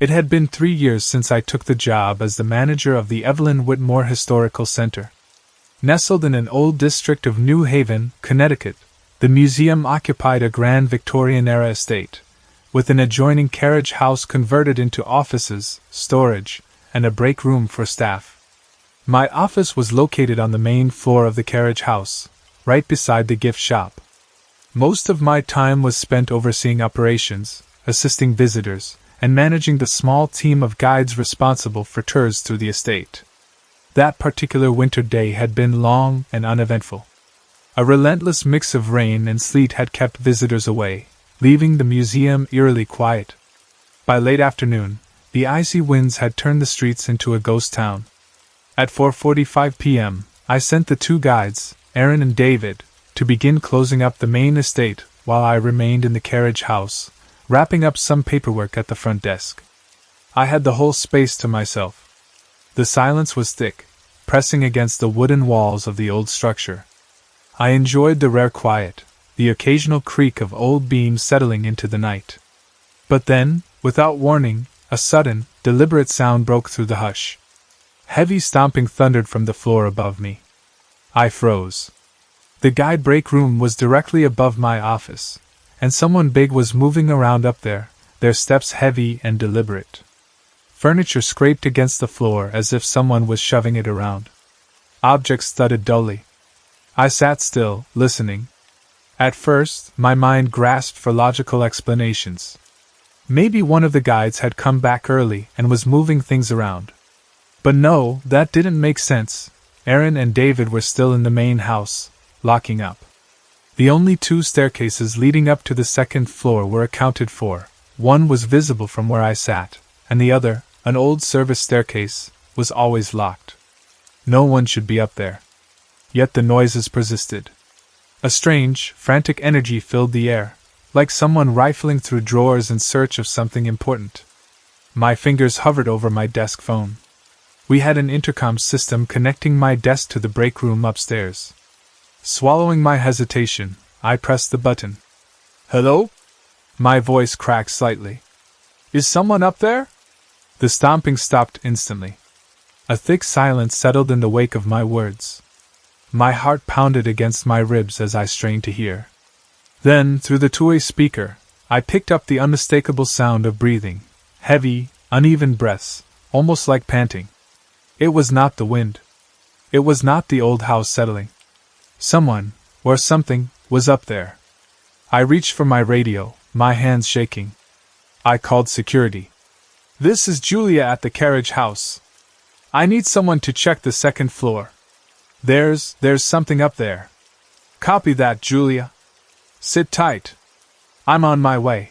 It had been 3 years since I took the job as the manager of the Evelyn Whitmore Historical Center. Nestled in an old district of New Haven, Connecticut, the museum occupied a grand Victorian-era estate, with an adjoining carriage house converted into offices, storage, and a break room for staff. My office was located on the main floor of the carriage house, right beside the gift shop. Most of my time was spent overseeing operations, assisting visitors, and managing the small team of guides responsible for tours through the estate. That particular winter day had been long and uneventful. A relentless mix of rain and sleet had kept visitors away, leaving the museum eerily quiet. By late afternoon, the icy winds had turned the streets into a ghost town. At 4:45 p.m., I sent the 2 guides, Aaron and David, to begin closing up the main estate while I remained in the carriage house, wrapping up some paperwork at the front desk. I had the whole space to myself. The silence was thick, pressing against the wooden walls of the old structure. I enjoyed the rare quiet, the occasional creak of old beams settling into the night. But then, without warning, a sudden, deliberate sound broke through the hush. Heavy stomping thundered from the floor above me. I froze. The guide break room was directly above my office, and someone big was moving around up there, their steps heavy and deliberate. Furniture scraped against the floor as if someone was shoving it around. Objects thudded dully. I sat still, listening. At first, my mind grasped for logical explanations. Maybe one of the guides had come back early and was moving things around. But no, that didn't make sense. Aaron and David were still in the main house, locking up. The only 2 staircases leading up to the second floor were accounted for. One was visible from where I sat, and the other, an old service staircase, was always locked. No one should be up there. Yet the noises persisted. A strange, frantic energy filled the air, like someone rifling through drawers in search of something important. My fingers hovered over my desk phone. We had an intercom system connecting my desk to the break room upstairs. Swallowing my hesitation, I pressed the button. "Hello?" My voice cracked slightly. "Is someone up there?" The stomping stopped instantly. A thick silence settled in the wake of my words. My heart pounded against my ribs as I strained to hear. Then, through the two-way speaker, I picked up the unmistakable sound of breathing, heavy, uneven breaths, almost like panting. It was not the wind. It was not the old house settling. Someone, or something, was up there. I reached for my radio, my hands shaking. I called security. "This is Julia at the carriage house. I need someone to check the second floor. There's something up there." "Copy that, Julia. Sit tight. I'm on my way."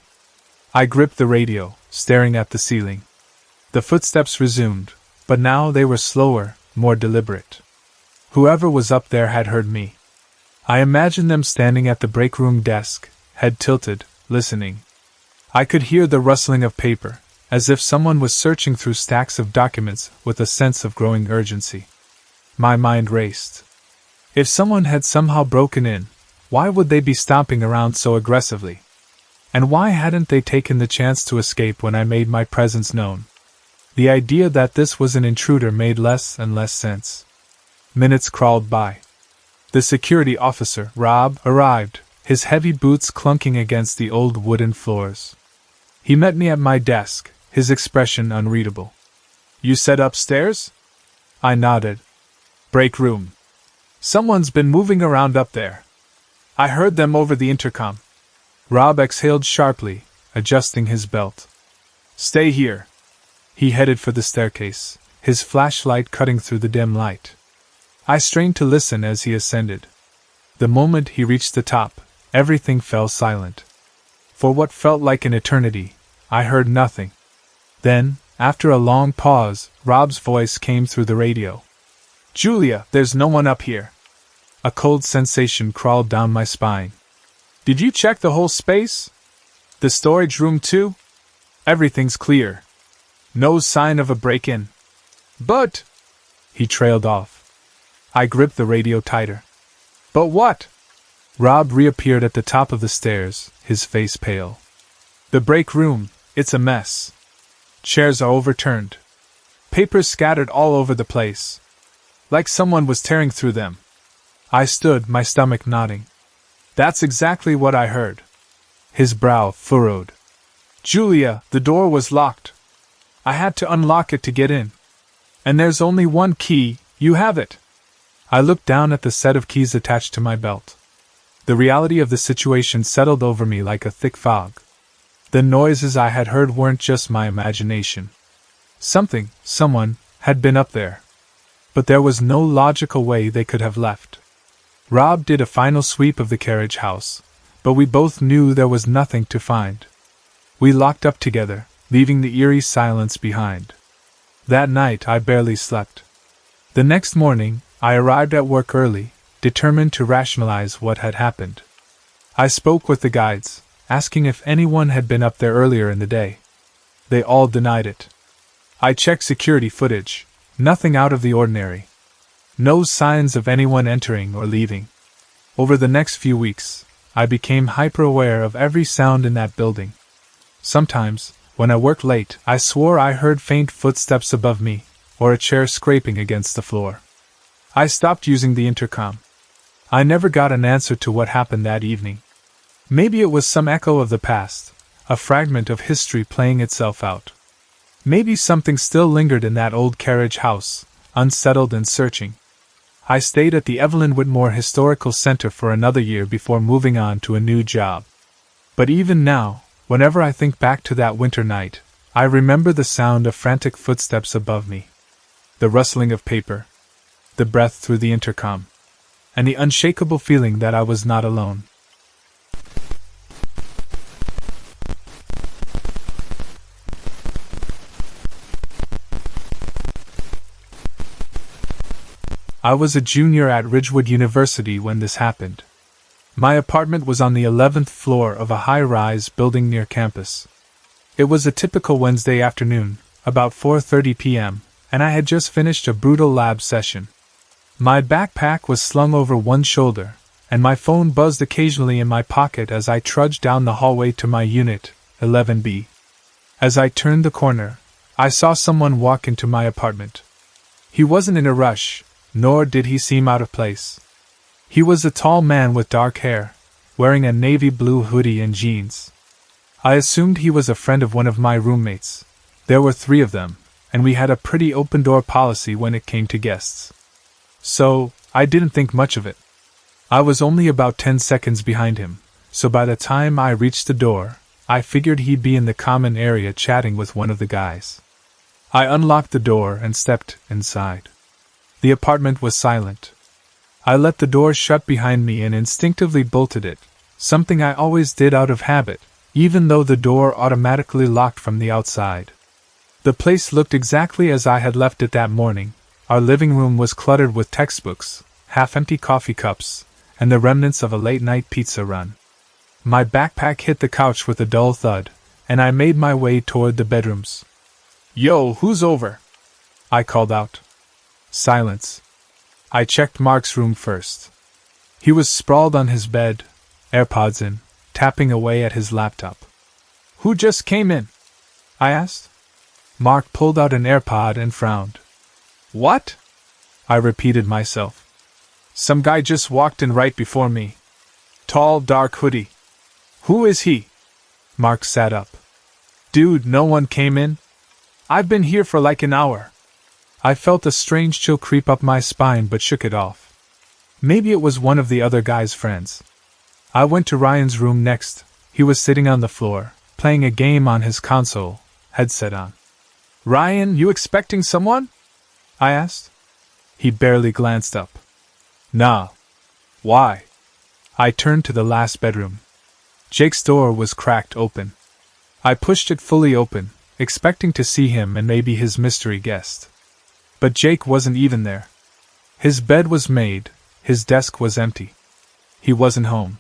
I gripped the radio, staring at the ceiling. The footsteps resumed, but now they were slower, more deliberate. Whoever was up there had heard me. I imagined them standing at the break room desk, head tilted, listening. I could hear the rustling of paper, as if someone was searching through stacks of documents with a sense of growing urgency. My mind raced. If someone had somehow broken in, why would they be stomping around so aggressively? And why hadn't they taken the chance to escape when I made my presence known? The idea that this was an intruder made less and less sense. Minutes crawled by. The security officer, Rob, arrived, his heavy boots clunking against the old wooden floors. He met me at my desk, his expression unreadable. "You said upstairs?" I nodded. "Break room. Someone's been moving around up there. I heard them over the intercom." Rob exhaled sharply, adjusting his belt. "Stay here." He headed for the staircase, his flashlight cutting through the dim light. I strained to listen as he ascended. The moment he reached the top, everything fell silent. For what felt like an eternity, I heard nothing. Then, after a long pause, Rob's voice came through the radio. "Julia, there's no one up here." A cold sensation crawled down my spine. "Did you check the whole space? The storage room too?" "Everything's clear. No sign of a break-in." "But—" He trailed off. I gripped the radio tighter. "But what?" Rob reappeared at the top of the stairs, his face pale. "The break room, it's a mess. Chairs are overturned. Papers scattered all over the place. Like someone was tearing through them. I stood, my stomach knotting. That's exactly what I heard. His brow furrowed. Julia, the door was locked. I had to unlock it to get in. And there's only one key, you have it. I looked down at the set of keys attached to my belt. The reality of the situation settled over me like a thick fog. The noises I had heard weren't just my imagination. Someone, had been up there. But there was no logical way they could have left. Rob did a final sweep of the carriage house, but we both knew there was nothing to find. We locked up together, leaving the eerie silence behind. That night I barely slept. The next morning, I arrived at work early, determined to rationalize what had happened. I spoke with the guides, asking if anyone had been up there earlier in the day. They all denied it. I checked security footage, nothing out of the ordinary. No signs of anyone entering or leaving. Over the next few weeks, I became hyper-aware of every sound in that building. Sometimes, when I worked late, I swore I heard faint footsteps above me, or a chair scraping against the floor. I stopped using the intercom. I never got an answer to what happened that evening. Maybe it was some echo of the past, a fragment of history playing itself out. Maybe something still lingered in that old carriage house, unsettled and searching. I stayed at the Evelyn Whitmore Historical Center for another year before moving on to a new job. But even now, whenever I think back to that winter night, I remember the sound of frantic footsteps above me, the rustling of paper, the breath through the intercom, and the unshakable feeling that I was not alone. I was a junior at Ridgewood University when this happened. My apartment was on the 11th floor of a high-rise building near campus. It was a typical Wednesday afternoon, about 4:30 p.m., and I had just finished a brutal lab session. My backpack was slung over one shoulder, and my phone buzzed occasionally in my pocket as I trudged down the hallway to my unit, 11B. As I turned the corner, I saw someone walk into my apartment. He wasn't in a rush, nor did he seem out of place. He was a tall man with dark hair, wearing a navy blue hoodie and jeans. I assumed he was a friend of one of my roommates. There were 3 of them, and we had a pretty open-door policy when it came to guests. So, I didn't think much of it. I was only about 10 seconds behind him, so by the time I reached the door, I figured he'd be in the common area chatting with one of the guys. I unlocked the door and stepped inside. The apartment was silent. I let the door shut behind me and instinctively bolted it, something I always did out of habit, even though the door automatically locked from the outside. The place looked exactly as I had left it that morning. Our living room was cluttered with textbooks, half-empty coffee cups, and the remnants of a late-night pizza run. My backpack hit the couch with a dull thud, and I made my way toward the bedrooms. "Yo, who's over?" I called out. Silence. I checked Mark's room first. He was sprawled on his bed, AirPods in, tapping away at his laptop. "Who just came in?" I asked. Mark pulled out an AirPod and frowned. "What?" I repeated myself. "Some guy just walked in right before me. Tall, dark hoodie. Who is he?" Mark sat up. "Dude, no one came in? I've been here for like an hour." I felt a strange chill creep up my spine but shook it off. Maybe it was one of the other guy's friends. I went to Ryan's room next. He was sitting on the floor, playing a game on his console, headset on. "Ryan, you expecting someone?" I asked. He barely glanced up. "Nah. Why?" I turned to the last bedroom. Jake's door was cracked open. I pushed it fully open, expecting to see him and maybe his mystery guest. But Jake wasn't even there. His bed was made, his desk was empty. He wasn't home.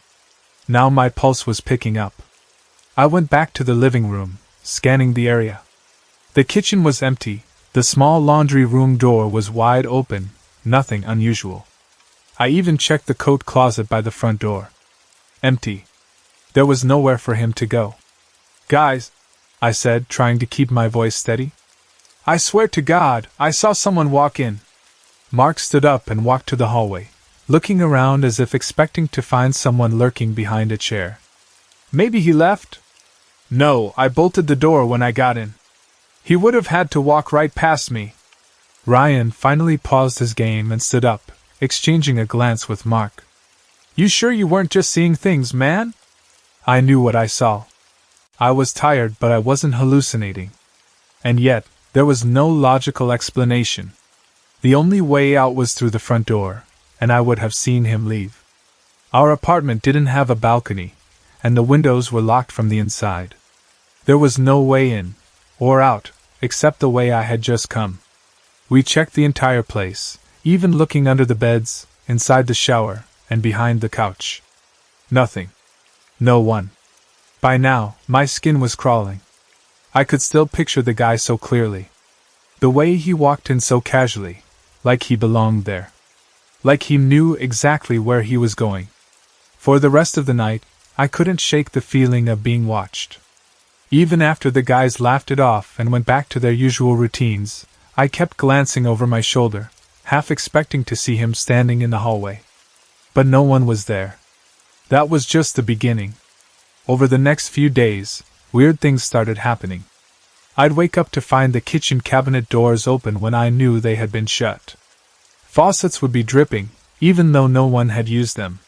Now my pulse was picking up. I went back to the living room, scanning the area. The kitchen was empty, the small laundry room door was wide open, nothing unusual. I even checked the coat closet by the front door. Empty. There was nowhere for him to go. "Guys," I said, trying to keep my voice steady. I swear to God, I saw someone walk in. Mark stood up and walked to the hallway, looking around as if expecting to find someone lurking behind a chair. Maybe he left? No, I bolted the door when I got in. He would have had to walk right past me. Ryan finally paused his game and stood up, exchanging a glance with Mark. You sure you weren't just seeing things, man? I knew what I saw. I was tired, but I wasn't hallucinating. And yet, there was no logical explanation. The only way out was through the front door, and I would have seen him leave. Our apartment didn't have a balcony, and the windows were locked from the inside. There was no way in, or out, except the way I had just come. We checked the entire place, even looking under the beds, inside the shower, and behind the couch. Nothing. No one. By now, my skin was crawling. I could still picture the guy so clearly. The way he walked in so casually, like he belonged there. Like he knew exactly where he was going. For the rest of the night, I couldn't shake the feeling of being watched. Even after the guys laughed it off and went back to their usual routines, I kept glancing over my shoulder, half expecting to see him standing in the hallway. But no one was there. That was just the beginning. Over the next few days, weird things started happening. I'd wake up to find the kitchen cabinet doors open when I knew they had been shut. Faucets would be dripping, even though no one had used them.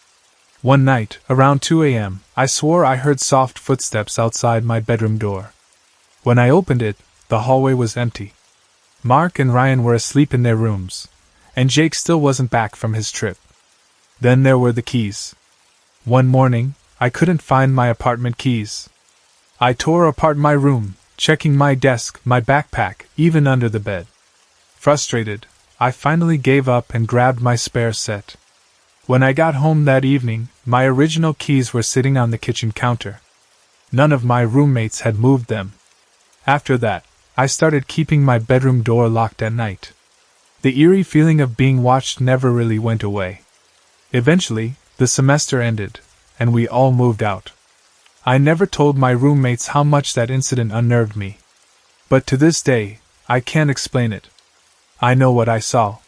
One night, around 2 a.m., I swore I heard soft footsteps outside my bedroom door. When I opened it, the hallway was empty. Mark and Ryan were asleep in their rooms, and Jake still wasn't back from his trip. Then there were the keys. One morning, I couldn't find my apartment keys. I tore apart my room, checking my desk, my backpack, even under the bed. Frustrated, I finally gave up and grabbed my spare set. When I got home that evening, my original keys were sitting on the kitchen counter. None of my roommates had moved them. After that, I started keeping my bedroom door locked at night. The eerie feeling of being watched never really went away. Eventually, the semester ended, and we all moved out. I never told my roommates how much that incident unnerved me. But to this day, I can't explain it. I know what I saw.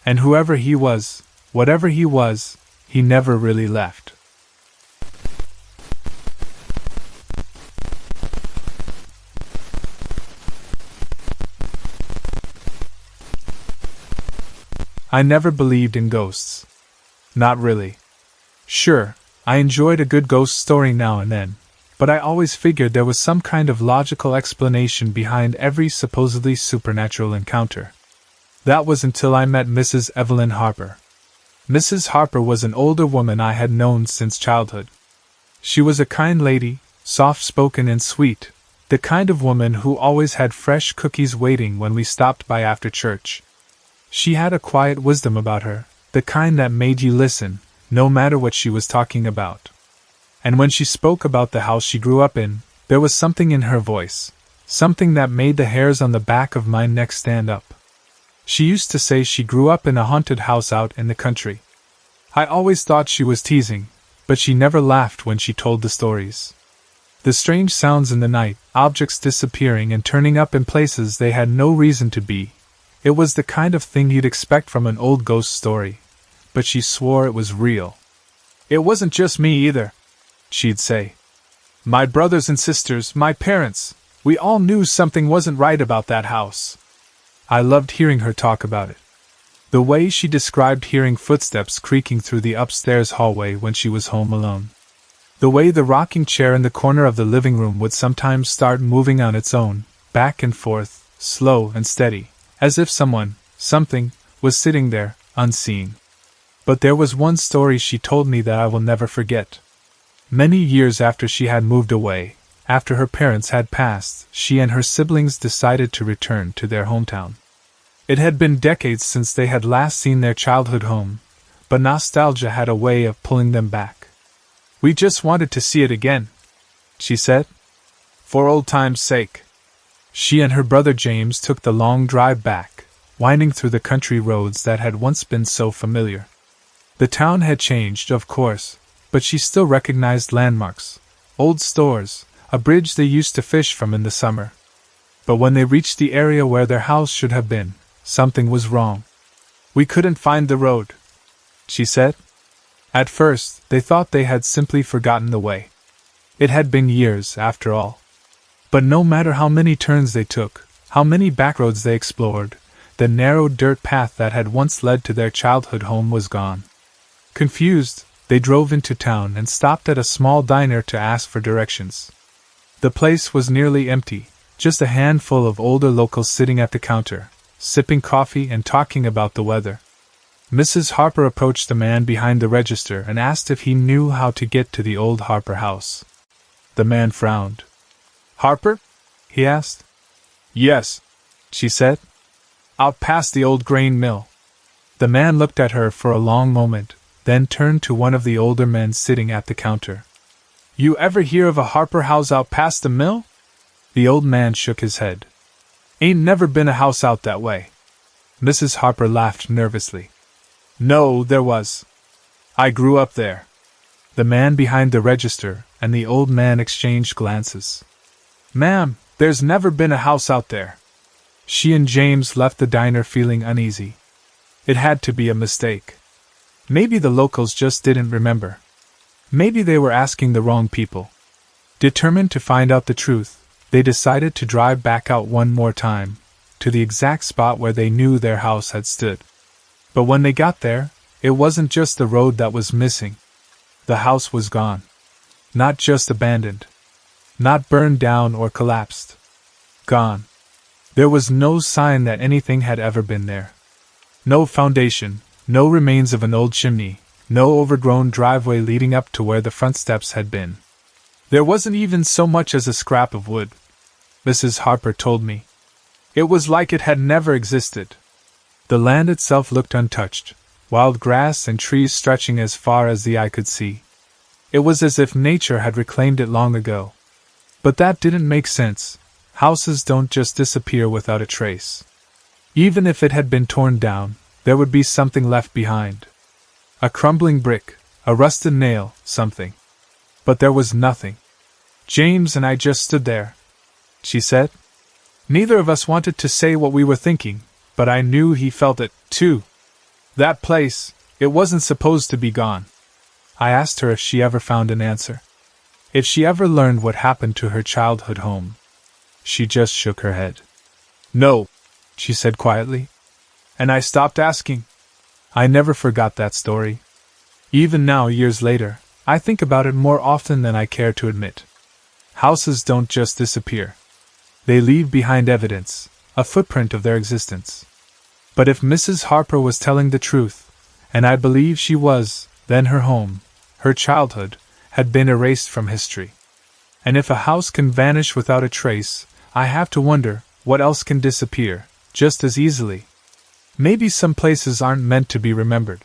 And whoever he was, whatever he was, he never really left. I never believed in ghosts. Not really. Sure, I enjoyed a good ghost story now and then, but I always figured there was some kind of logical explanation behind every supposedly supernatural encounter. That was until I met Mrs. Evelyn Harper. Mrs. Harper was an older woman I had known since childhood. She was a kind lady, soft-spoken and sweet, the kind of woman who always had fresh cookies waiting when we stopped by after church. She had a quiet wisdom about her, the kind that made you listen, no matter what she was talking about. And when she spoke about the house she grew up in, there was something in her voice, something that made the hairs on the back of my neck stand up. She used to say she grew up in a haunted house out in the country. I always thought she was teasing, but she never laughed when she told the stories. The strange sounds in the night, objects disappearing and turning up in places they had no reason to be. It was the kind of thing you'd expect from an old ghost story. But she swore it was real. It wasn't just me either, she'd say. My brothers and sisters, my parents, we all knew something wasn't right about that house. I loved hearing her talk about it. The way she described hearing footsteps creaking through the upstairs hallway when she was home alone. The way the rocking chair in the corner of the living room would sometimes start moving on its own, back and forth, slow and steady, as if someone, something, was sitting there, unseen. But there was one story she told me that I will never forget. Many years after she had moved away, after her parents had passed, she and her siblings decided to return to their hometown. It had been decades since they had last seen their childhood home, but nostalgia had a way of pulling them back. We just wanted to see it again, she said. For old time's sake. She and her brother James took the long drive back, winding through the country roads that had once been so familiar. The town had changed, of course, but she still recognized landmarks, old stores, a bridge they used to fish from in the summer. But when they reached the area where their house should have been, something was wrong. "We couldn't find the road," she said. At first, they thought they had simply forgotten the way. It had been years, after all. But no matter how many turns they took, how many backroads they explored, the narrow dirt path that had once led to their childhood home was gone. Confused, they drove into town and stopped at a small diner to ask for directions. The place was nearly empty, just a handful of older locals sitting at the counter, sipping coffee and talking about the weather. Mrs. Harper approached the man behind the register and asked if he knew how to get to the old Harper house. The man frowned. "Harper?" he asked. "Yes," she said. "Out past the old grain mill." The man looked at her for a long moment, then turned to one of the older men sitting at the counter. "You ever hear of a Harper house out past the mill?" The old man shook his head. "Ain't never been a house out that way." Mrs. Harper laughed nervously. "No, there was. I grew up there." The man behind the register and the old man exchanged glances. "Ma'am, there's never been a house out there." She and James left the diner feeling uneasy. It had to be a mistake. Maybe the locals just didn't remember. Maybe they were asking the wrong people. Determined to find out the truth, they decided to drive back out one more time, to the exact spot where they knew their house had stood. But when they got there, it wasn't just the road that was missing. The house was gone. Not just abandoned. Not burned down or collapsed. Gone. There was no sign that anything had ever been there. No foundation, no remains of an old chimney, no overgrown driveway leading up to where the front steps had been. There wasn't even so much as a scrap of wood, Mrs. Harper told me. It was like it had never existed. The land itself looked untouched, wild grass and trees stretching as far as the eye could see. It was as if nature had reclaimed it long ago. But that didn't make sense. Houses don't just disappear without a trace. Even if it had been torn down, there would be something left behind. A crumbling brick, a rusted nail, something. But there was nothing. "James and I just stood there," she said. "Neither of us wanted to say what we were thinking, but I knew he felt it, too. That place, it wasn't supposed to be gone." I asked her if she ever found an answer. If she ever learned what happened to her childhood home. She just shook her head. "No," she said quietly. And I stopped asking. I never forgot that story. Even now, years later, I think about it more often than I care to admit. Houses don't just disappear. They leave behind evidence, a footprint of their existence. But if Mrs. Harper was telling the truth, and I believe she was, then her home, her childhood, had been erased from history. And if a house can vanish without a trace, I have to wonder, what else can disappear, just as easily? Maybe some places aren't meant to be remembered.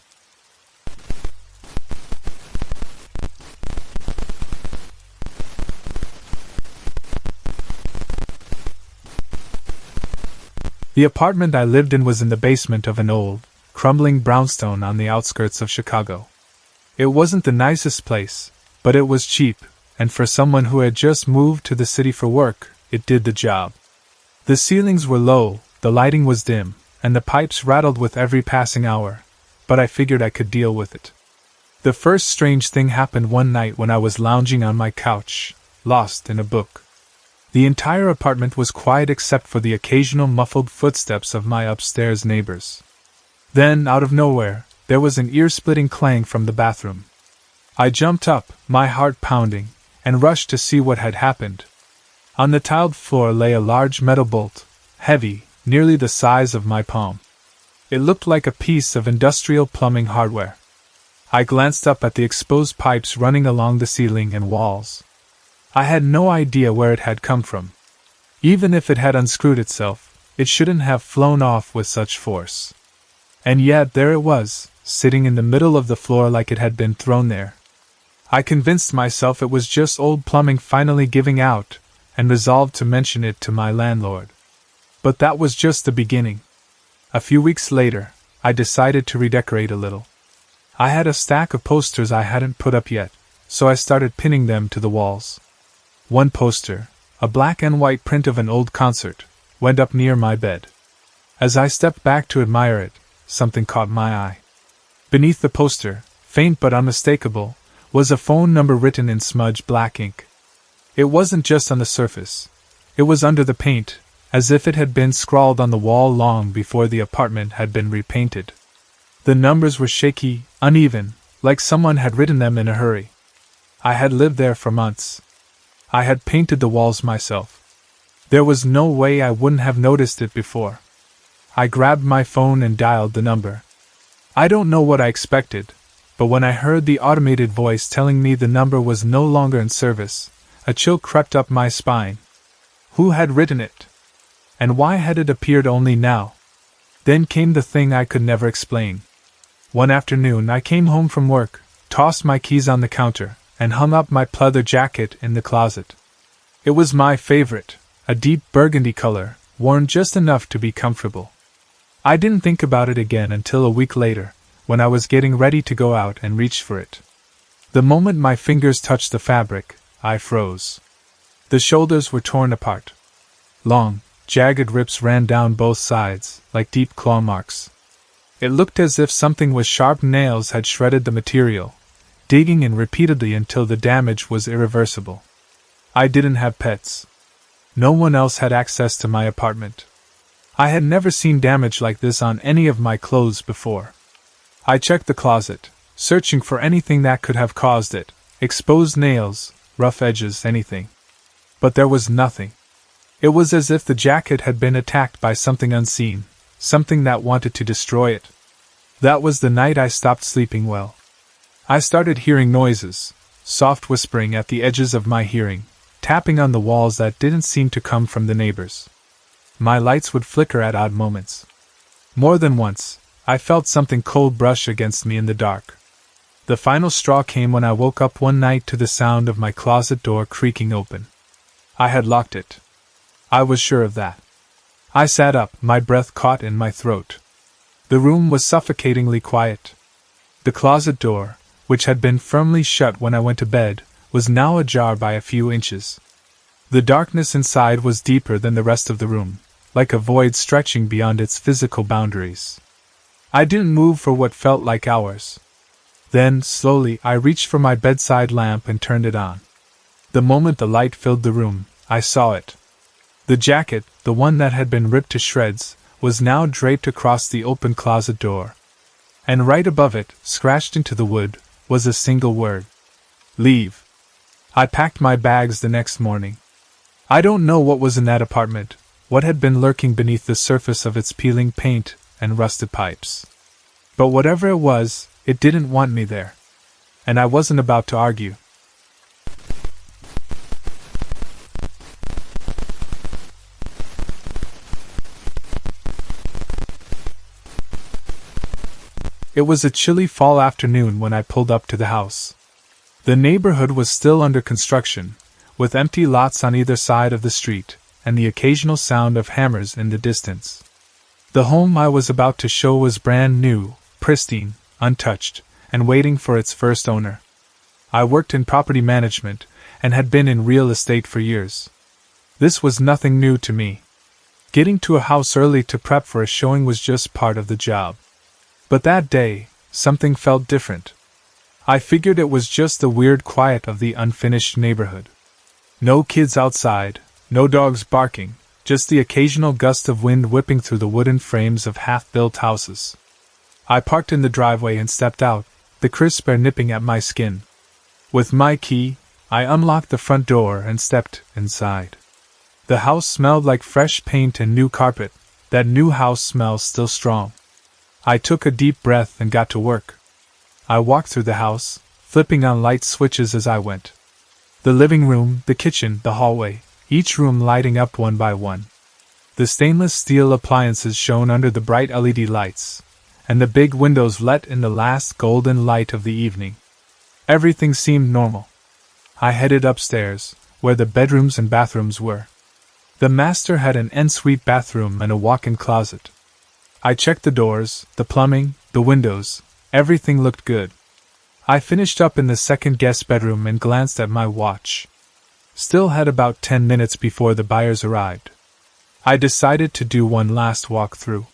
The apartment I lived in was in the basement of an old, crumbling brownstone on the outskirts of Chicago. It wasn't the nicest place, but it was cheap, and for someone who had just moved to the city for work, it did the job. The ceilings were low, the lighting was dim, and the pipes rattled with every passing hour, but I figured I could deal with it. The first strange thing happened one night when I was lounging on my couch, lost in a book. The entire apartment was quiet except for the occasional muffled footsteps of my upstairs neighbors. Then, out of nowhere, there was an ear-splitting clang from the bathroom. I jumped up, my heart pounding, and rushed to see what had happened. On the tiled floor lay a large metal bolt, heavy, nearly the size of my palm. It looked like a piece of industrial plumbing hardware. I glanced up at the exposed pipes running along the ceiling and walls. I had no idea where it had come from. Even if it had unscrewed itself, it shouldn't have flown off with such force. And yet there it was, sitting in the middle of the floor like it had been thrown there. I convinced myself it was just old plumbing finally giving out, and resolved to mention it to my landlord. But that was just the beginning. A few weeks later, I decided to redecorate a little. I had a stack of posters I hadn't put up yet, so I started pinning them to the walls. One poster, a black and white print of an old concert, went up near my bed. As I stepped back to admire it, something caught my eye. Beneath the poster, faint but unmistakable, was a phone number written in smudged black ink. It wasn't just on the surface. It was under the paint, as if it had been scrawled on the wall long before the apartment had been repainted. The numbers were shaky, uneven, like someone had written them in a hurry. I had lived there for months. I had painted the walls myself. There was no way I wouldn't have noticed it before. I grabbed my phone and dialed the number. I don't know what I expected, but when I heard the automated voice telling me the number was no longer in service, a chill crept up my spine. Who had written it? And why had it appeared only now? Then came the thing I could never explain. One afternoon I came home from work, tossed my keys on the counter, and hung up my pleather jacket in the closet. It was my favorite, a deep burgundy color, worn just enough to be comfortable. I didn't think about it again until a week later, when I was getting ready to go out and reached for it. The moment my fingers touched the fabric, I froze. The shoulders were torn apart. Long, jagged rips ran down both sides, like deep claw marks. It looked as if something with sharp nails had shredded the material, digging in repeatedly until the damage was irreversible. I didn't have pets. No one else had access to my apartment. I had never seen damage like this on any of my clothes before. I checked the closet, searching for anything that could have caused it, exposed nails, rough edges, anything. But there was nothing. It was as if the jacket had been attacked by something unseen, something that wanted to destroy it. That was the night I stopped sleeping well. I started hearing noises, soft whispering at the edges of my hearing, tapping on the walls that didn't seem to come from the neighbors. My lights would flicker at odd moments. More than once, I felt something cold brush against me in the dark. The final straw came when I woke up one night to the sound of my closet door creaking open. I had locked it. I was sure of that. I sat up, my breath caught in my throat. The room was suffocatingly quiet. The closet door, which had been firmly shut when I went to bed, was now ajar by a few inches. The darkness inside was deeper than the rest of the room, like a void stretching beyond its physical boundaries. I didn't move for what felt like hours. Then, slowly, I reached for my bedside lamp and turned it on. The moment the light filled the room, I saw it. The jacket, the one that had been ripped to shreds, was now draped across the open closet door. And right above it, scratched into the wood, was a single word. Leave. I packed my bags the next morning. I don't know what was in that apartment, what had been lurking beneath the surface of its peeling paint and rusted pipes. But whatever it was, it didn't want me there. And I wasn't about to argue. It was a chilly fall afternoon when I pulled up to the house. The neighborhood was still under construction, with empty lots on either side of the street, and the occasional sound of hammers in the distance. The home I was about to show was brand new, pristine, untouched, and waiting for its first owner. I worked in property management, and had been in real estate for years. This was nothing new to me. Getting to a house early to prep for a showing was just part of the job. But that day, something felt different. I figured it was just the weird quiet of the unfinished neighborhood. No kids outside, no dogs barking, just the occasional gust of wind whipping through the wooden frames of half-built houses. I parked in the driveway and stepped out, the crisp air nipping at my skin. With my key, I unlocked the front door and stepped inside. The house smelled like fresh paint and new carpet, that new house smell still strong. I took a deep breath and got to work. I walked through the house, flipping on light switches as I went. The living room, the kitchen, the hallway, each room lighting up one by one. The stainless steel appliances shone under the bright LED lights, and the big windows let in the last golden light of the evening. Everything seemed normal. I headed upstairs, where the bedrooms and bathrooms were. The master had an ensuite bathroom and a walk-in closet. I checked the doors, the plumbing, the windows. Everything looked good. I finished up in the second guest bedroom and glanced at my watch. Still had about 10 minutes before the buyers arrived. I decided to do one last walk through.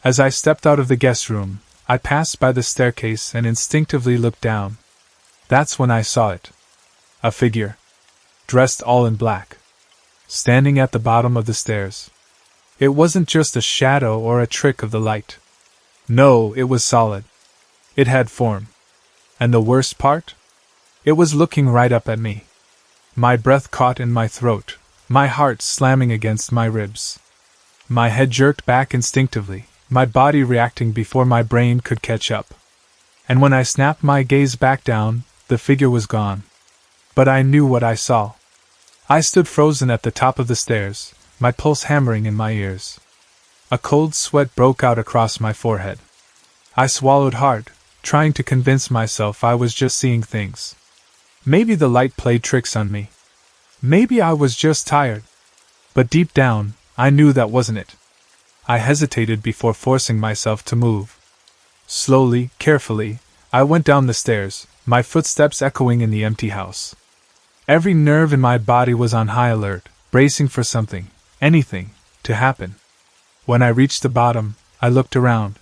As I stepped out of the guest room, I passed by the staircase and instinctively looked down. That's when I saw it. A figure. Dressed all in black. Standing at the bottom of the stairs. It wasn't just a shadow or a trick of the light. No, it was solid. It had form. And the worst part? It was looking right up at me. My breath caught in my throat, my heart slamming against my ribs. My head jerked back instinctively, my body reacting before my brain could catch up. And when I snapped my gaze back down, the figure was gone. But I knew what I saw. I stood frozen at the top of the stairs, my pulse hammering in my ears. A cold sweat broke out across my forehead. I swallowed hard, trying to convince myself I was just seeing things. Maybe the light played tricks on me. Maybe I was just tired. But deep down, I knew that wasn't it. I hesitated before forcing myself to move. Slowly, carefully, I went down the stairs, my footsteps echoing in the empty house. Every nerve in my body was on high alert, bracing for something, anything, to happen. When I reached the bottom, I looked around.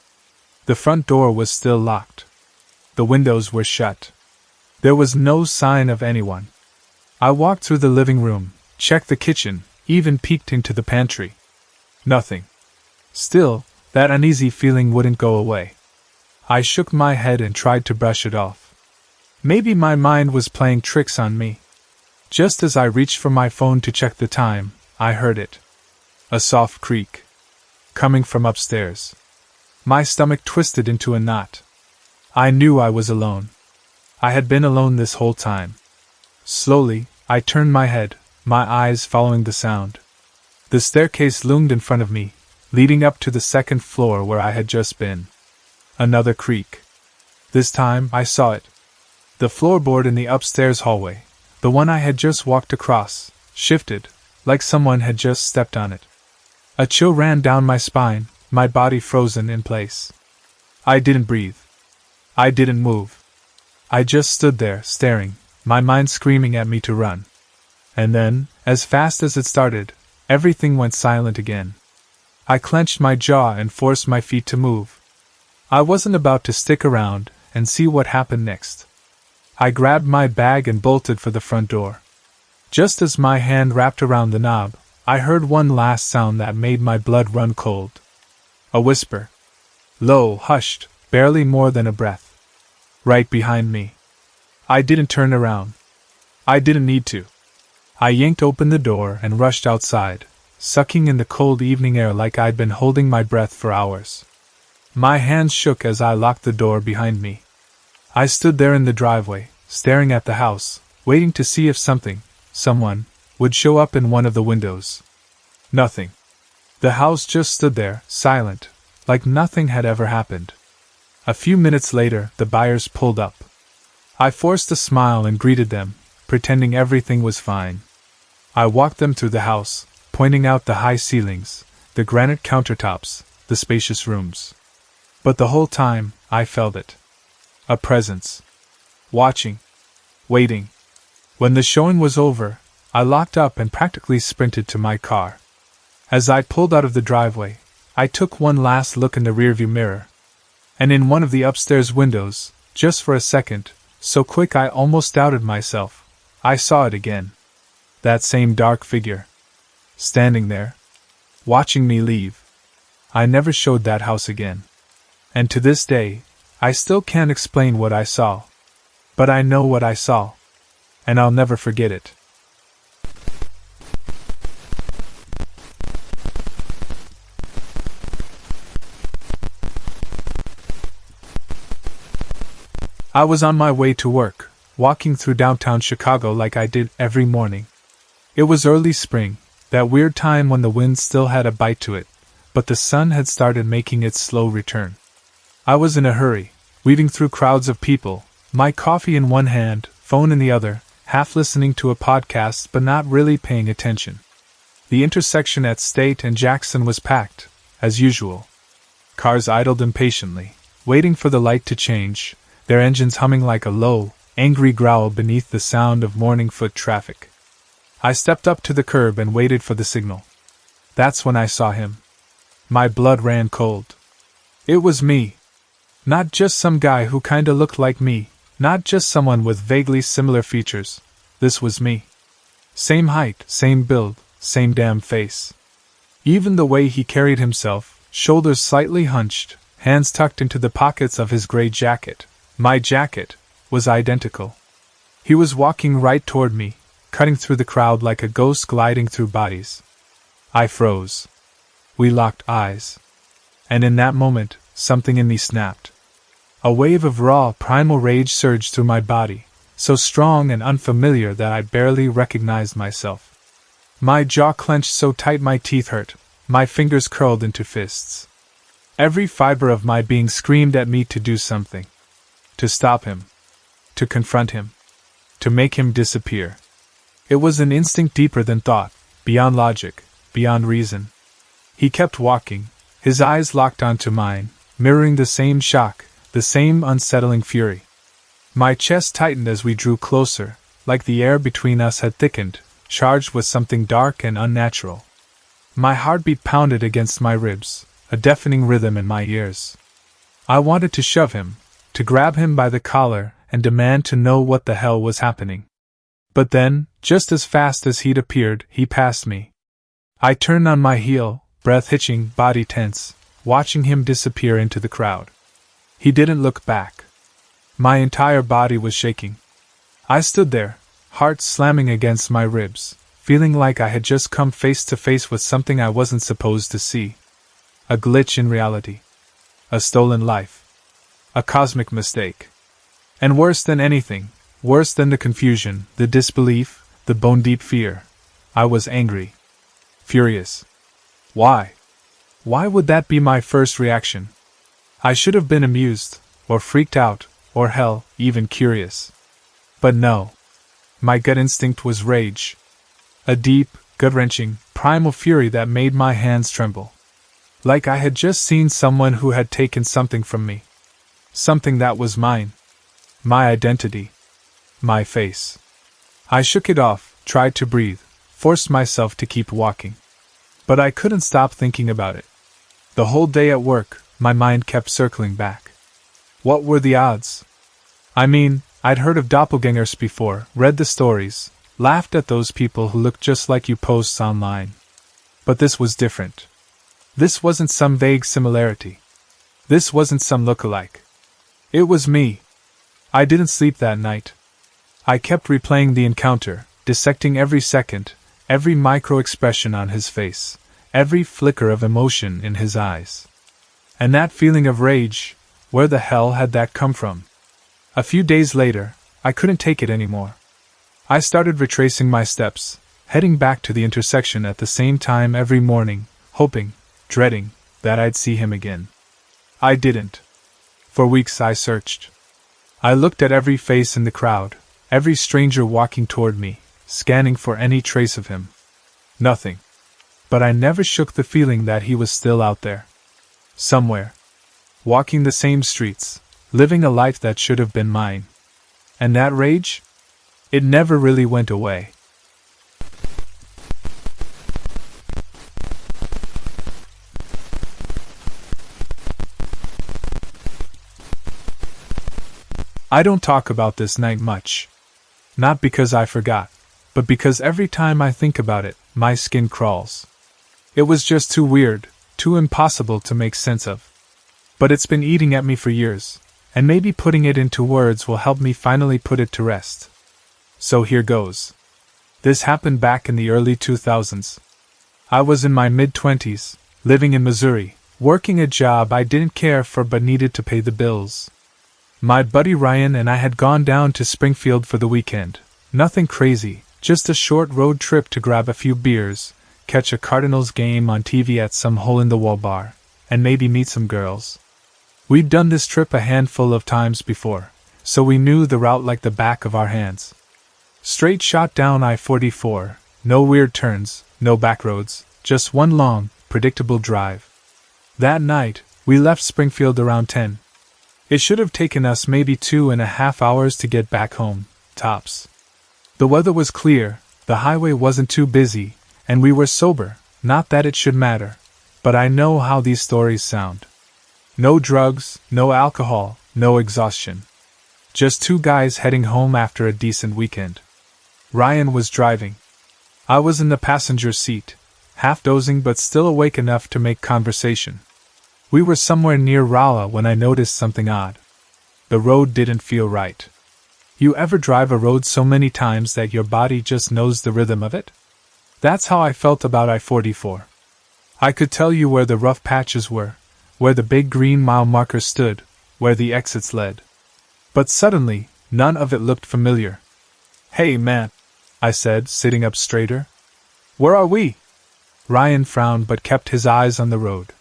The front door was still locked. The windows were shut. There was no sign of anyone. I walked through the living room, checked the kitchen, even peeked into the pantry. Nothing. Still, that uneasy feeling wouldn't go away. I shook my head and tried to brush it off. Maybe my mind was playing tricks on me. Just as I reached for my phone to check the time, I heard it. A soft creak. Coming from upstairs. My stomach twisted into a knot. I knew I was alone. I had been alone this whole time. Slowly, I turned my head, my eyes following the sound. The staircase loomed in front of me, leading up to the second floor where I had just been. Another creak. This time, I saw it. The floorboard in the upstairs hallway, the one I had just walked across, shifted, like someone had just stepped on it. A chill ran down my spine, my body frozen in place. I didn't breathe. I didn't move. I just stood there, staring, my mind screaming at me to run. And then, as fast as it started, everything went silent again. I clenched my jaw and forced my feet to move. I wasn't about to stick around and see what happened next. I grabbed my bag and bolted for the front door. Just as my hand wrapped around the knob, I heard one last sound that made my blood run cold. A whisper. Low, hushed, barely more than a breath. Right behind me. I didn't turn around. I didn't need to. I yanked open the door and rushed outside, sucking in the cold evening air like I'd been holding my breath for hours. My hands shook as I locked the door behind me. I stood there in the driveway, staring at the house, waiting to see if someone, would show up in one of the windows. Nothing. The house just stood there, silent, like nothing had ever happened. A few minutes later, the buyers pulled up. I forced a smile and greeted them, pretending everything was fine. I walked them through the house, pointing out the high ceilings, the granite countertops, the spacious rooms. But the whole time, I felt it. A presence. Watching. Waiting. When the showing was over, I locked up and practically sprinted to my car. As I pulled out of the driveway, I took one last look in the rearview mirror. And in one of the upstairs windows, just for a second, so quick I almost doubted myself, I saw it again. That same dark figure. Standing there. Watching me leave. I never showed that house again. And to this day, I still can't explain what I saw. But I know what I saw. And I'll never forget it. I was on my way to work, walking through downtown Chicago like I did every morning. It was early spring, that weird time when the wind still had a bite to it, but the sun had started making its slow return. I was in a hurry, weaving through crowds of people, my coffee in one hand, phone in the other, half listening to a podcast but not really paying attention. The intersection at State and Jackson was packed, as usual. Cars idled impatiently, waiting for the light to change, their engines humming like a low, angry growl beneath the sound of morning foot traffic. I stepped up to the curb and waited for the signal. That's when I saw him. My blood ran cold. It was me. Not just some guy who kinda looked like me, not just someone with vaguely similar features. This was me. Same height, same build, same damn face. Even the way he carried himself, shoulders slightly hunched, hands tucked into the pockets of his gray jacket, my jacket, was identical. He was walking right toward me, cutting through the crowd like a ghost gliding through bodies. I froze. We locked eyes. And in that moment, something in me snapped. A wave of raw, primal rage surged through my body, so strong and unfamiliar that I barely recognized myself. My jaw clenched so tight my teeth hurt, my fingers curled into fists. Every fiber of my being screamed at me to do something. To stop him. To confront him. To make him disappear. It was an instinct deeper than thought, beyond logic, beyond reason. He kept walking, his eyes locked onto mine, mirroring the same shock, the same unsettling fury. My chest tightened as we drew closer, like the air between us had thickened, charged with something dark and unnatural. My heartbeat pounded against my ribs, a deafening rhythm in my ears. I wanted to shove him, to grab him by the collar and demand to know what the hell was happening. But then, just as fast as he'd appeared, he passed me. I turned on my heel, breath hitching, body tense, watching him disappear into the crowd. He didn't look back. My entire body was shaking. I stood there, heart slamming against my ribs, feeling like I had just come face to face with something I wasn't supposed to see. A glitch in reality. A stolen life. A cosmic mistake. And worse than anything, worse than the confusion, the disbelief, the bone-deep fear, I was angry. Furious. Why? Why would that be my first reaction? I should have been amused, or freaked out, or hell, even curious. But no. My gut instinct was rage. A deep, gut-wrenching, primal fury that made my hands tremble. Like I had just seen someone who had taken something from me. Something that was mine. My identity. My face. I shook it off, tried to breathe, forced myself to keep walking. But I couldn't stop thinking about it. The whole day at work, my mind kept circling back. What were the odds? I mean, I'd heard of doppelgangers before, read the stories, laughed at those people who looked just like you posts online. But this was different. This wasn't some vague similarity. This wasn't some look-alike. It was me. I didn't sleep that night. I kept replaying the encounter, dissecting every second, every micro-expression on his face, every flicker of emotion in his eyes. And that feeling of rage, where the hell had that come from? A few days later, I couldn't take it anymore. I started retracing my steps, heading back to the intersection at the same time every morning, hoping, dreading, that I'd see him again. I didn't. For weeks I searched. I looked at every face in the crowd, every stranger walking toward me, scanning for any trace of him. Nothing. But I never shook the feeling that he was still out there. Somewhere. Walking the same streets, living a life that should have been mine. And that rage? It never really went away. I don't talk about this night much. Not because I forgot, but because every time I think about it, my skin crawls. It was just too weird, too impossible to make sense of. But it's been eating at me for years, and maybe putting it into words will help me finally put it to rest. So here goes. This happened back in the early 2000s. I was in my mid-20s, living in Missouri, working a job I didn't care for but needed to pay the bills. My buddy Ryan and I had gone down to Springfield for the weekend. Nothing crazy, just a short road trip to grab a few beers, catch a Cardinals game on TV at some hole-in-the-wall bar, and maybe meet some girls. We'd done this trip a handful of times before, so we knew the route like the back of our hands. Straight shot down I-44, no weird turns, no back roads, just one long, predictable drive. That night, we left Springfield around 10. It should have taken us maybe 2.5 hours to get back home, tops. The weather was clear, The highway wasn't too busy, and we were sober, not that it should matter, but I know how these stories sound. No drugs, no alcohol, no exhaustion. Just two guys heading home after a decent weekend. Ryan was driving. I was in the passenger seat, half dozing but still awake enough to make conversation. We were somewhere near Rolla when I noticed something odd. The road didn't feel right. You ever drive a road so many times that your body just knows the rhythm of it? That's how I felt about I-44. I could tell you where the rough patches were, where the big green mile markers stood, where the exits led. But suddenly, none of it looked familiar. "Hey man," I said, sitting up straighter. "Where are we?" Ryan frowned but kept his eyes on the road.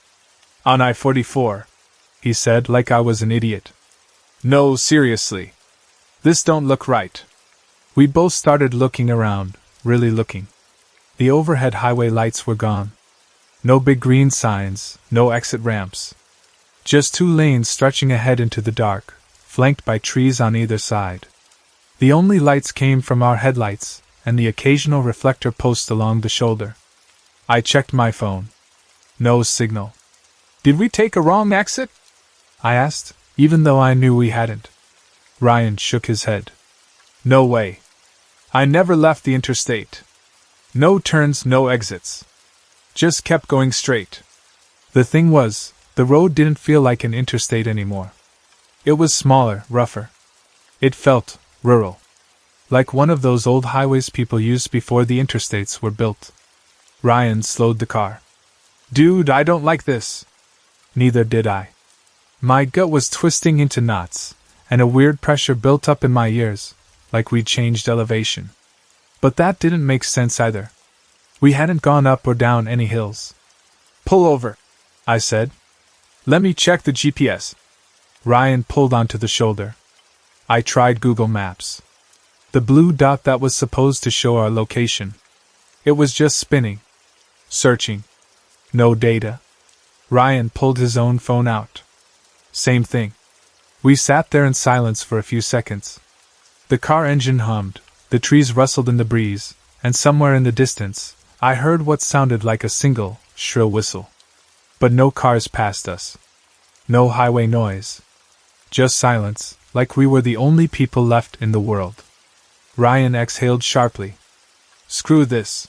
"On I-44, he said like I was an idiot. "No, seriously. This don't look right." We both started looking around, really looking. The overhead highway lights were gone. No big green signs, no exit ramps. Just two lanes stretching ahead into the dark, flanked by trees on either side. The only lights came from our headlights, and the occasional reflector post along the shoulder. I checked my phone. No signal. "Did we take a wrong exit?" I asked, even though I knew we hadn't. Ryan shook his head. "No way. I never left the interstate. No turns, no exits. Just kept going straight." The thing was, the road didn't feel like an interstate anymore. It was smaller, rougher. It felt rural. Like one of those old highways people used before the interstates were built. Ryan slowed the car. "Dude, I don't like this." Neither did I. My gut was twisting into knots, and a weird pressure built up in my ears, like we'd changed elevation. But that didn't make sense either. We hadn't gone up or down any hills. "Pull over," I said. "Let me check the GPS." Ryan pulled onto the shoulder. I tried Google Maps. The blue dot that was supposed to show our location. It was just spinning. Searching. No data. Ryan pulled his own phone out. Same thing. We sat there in silence for a few seconds. The car engine hummed, the trees rustled in the breeze, and somewhere in the distance, I heard what sounded like a single, shrill whistle. But no cars passed us. No highway noise. Just silence, like we were the only people left in the world. Ryan exhaled sharply. "Screw this.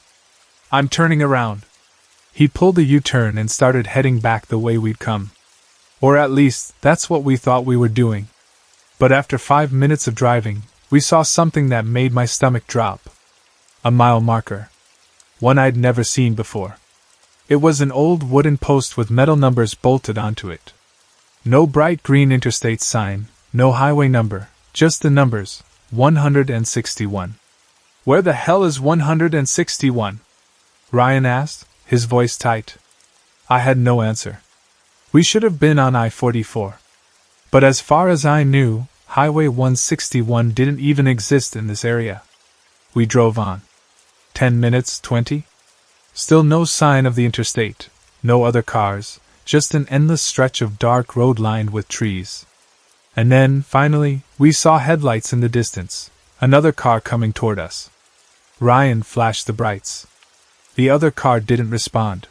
I'm turning around." He pulled a U-turn and started heading back the way we'd come. Or at least, that's what we thought we were doing. But after 5 minutes of driving, we saw something that made my stomach drop. A mile marker. One I'd never seen before. It was an old wooden post with metal numbers bolted onto it. No bright green interstate sign, no highway number, just the numbers, 161. "Where the hell is 161? Ryan asked, his voice tight. I had no answer. We should have been on I-44. But as far as I knew, Highway 161 didn't even exist in this area. We drove on. 10 minutes, 20? Still no sign of the interstate, no other cars, just an endless stretch of dark road lined with trees. And then, finally, we saw headlights in the distance, another car coming toward us. Ryan flashed the brights. The other car didn't respond.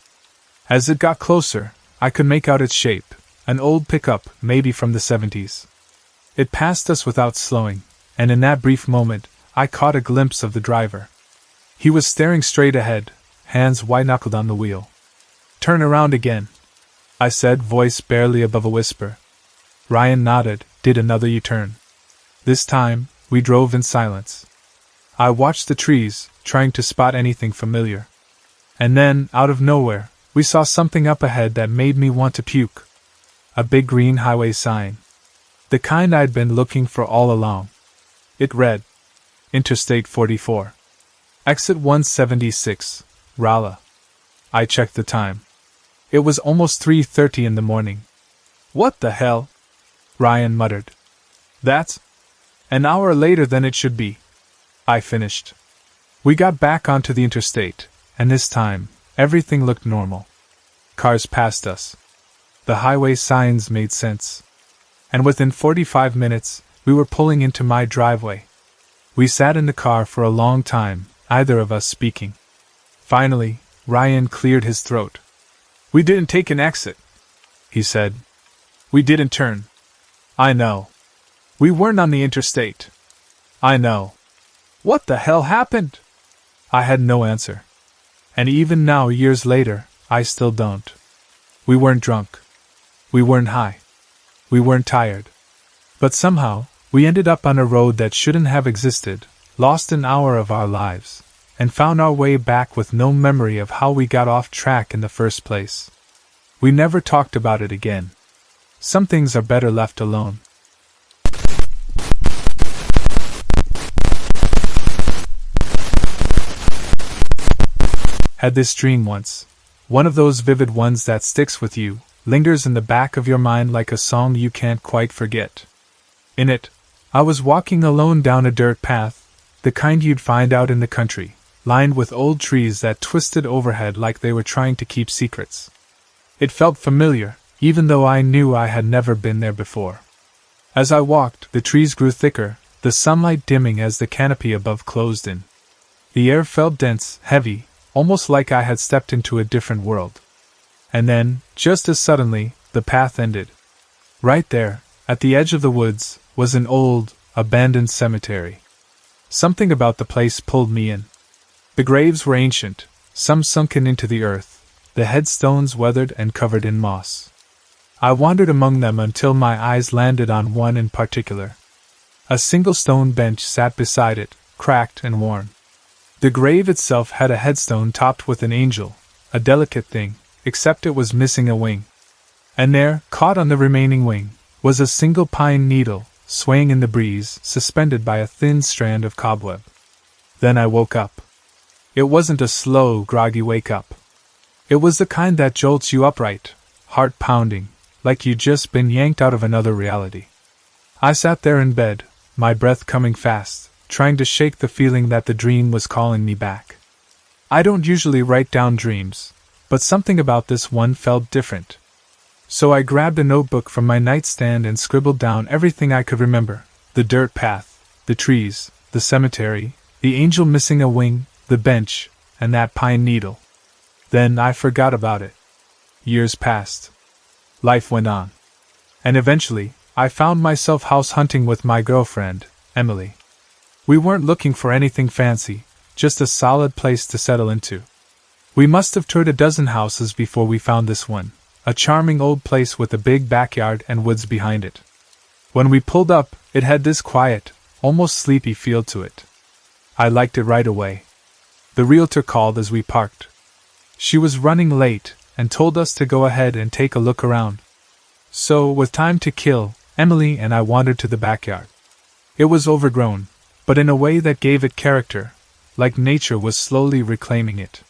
As it got closer, I could make out its shape, an old pickup, maybe from the 70s. It passed us without slowing, and in that brief moment, I caught a glimpse of the driver. He was staring straight ahead, hands white-knuckled on the wheel. "Turn around again," I said, voice barely above a whisper. Ryan nodded, did another U-turn. This time, we drove in silence. I watched the trees, trying to spot anything familiar. And then, out of nowhere, we saw something up ahead that made me want to puke. A big green highway sign. The kind I'd been looking for all along. It read, Interstate 44. Exit 176, Rolla. I checked the time. It was almost 3:30 in the morning. "What the hell?" Ryan muttered. "That's an hour later than it should be," I finished. We got back onto the interstate, and this time, everything looked normal. Cars passed us. The highway signs made sense. And within 45 minutes, we were pulling into my driveway. We sat in the car for a long time, either of us speaking. Finally, Ryan cleared his throat. "We didn't take an exit," he said. "We didn't turn." "I know." "We weren't on the interstate." "I know." "What the hell happened?" I had no answer. And even now, years later, I still don't. We weren't drunk. We weren't high. We weren't tired. But somehow, we ended up on a road that shouldn't have existed, lost an hour of our lives, and found our way back with no memory of how we got off track in the first place. We never talked about it again. Some things are better left alone. Had this dream once. One of those vivid ones that sticks with you, lingers in the back of your mind like a song you can't quite forget. In it, I was walking alone down a dirt path, the kind you'd find out in the country, lined with old trees that twisted overhead like they were trying to keep secrets. It felt familiar, even though I knew I had never been there before. As I walked, the trees grew thicker, the sunlight dimming as the canopy above closed in. The air felt dense, heavy, almost like I had stepped into a different world. And then, just as suddenly, the path ended. Right there, at the edge of the woods, was an old, abandoned cemetery. Something about the place pulled me in. The graves were ancient, some sunken into the earth, the headstones weathered and covered in moss. I wandered among them until my eyes landed on one in particular. A single stone bench sat beside it, cracked and worn. The grave itself had a headstone topped with an angel, a delicate thing, except it was missing a wing. And there, caught on the remaining wing, was a single pine needle, swaying in the breeze, suspended by a thin strand of cobweb. Then I woke up. It wasn't a slow, groggy wake-up. It was the kind that jolts you upright, heart pounding, like you'd just been yanked out of another reality. I sat there in bed, my breath coming fast, trying to shake the feeling that the dream was calling me back. I don't usually write down dreams, but something about this one felt different. So I grabbed a notebook from my nightstand and scribbled down everything I could remember: the dirt path, the trees, the cemetery, the angel missing a wing, the bench, and that pine needle. Then I forgot about it. Years passed. Life went on. And eventually, I found myself house hunting with my girlfriend, Emily. We weren't looking for anything fancy, just a solid place to settle into. We must have toured a dozen houses before we found this one, a charming old place with a big backyard and woods behind it. When we pulled up, it had this quiet, almost sleepy feel to it. I liked it right away. The realtor called as we parked. She was running late and told us to go ahead and take a look around. So, with time to kill, Emily and I wandered to the backyard. It was overgrown, but in a way that gave it character, like nature was slowly reclaiming it.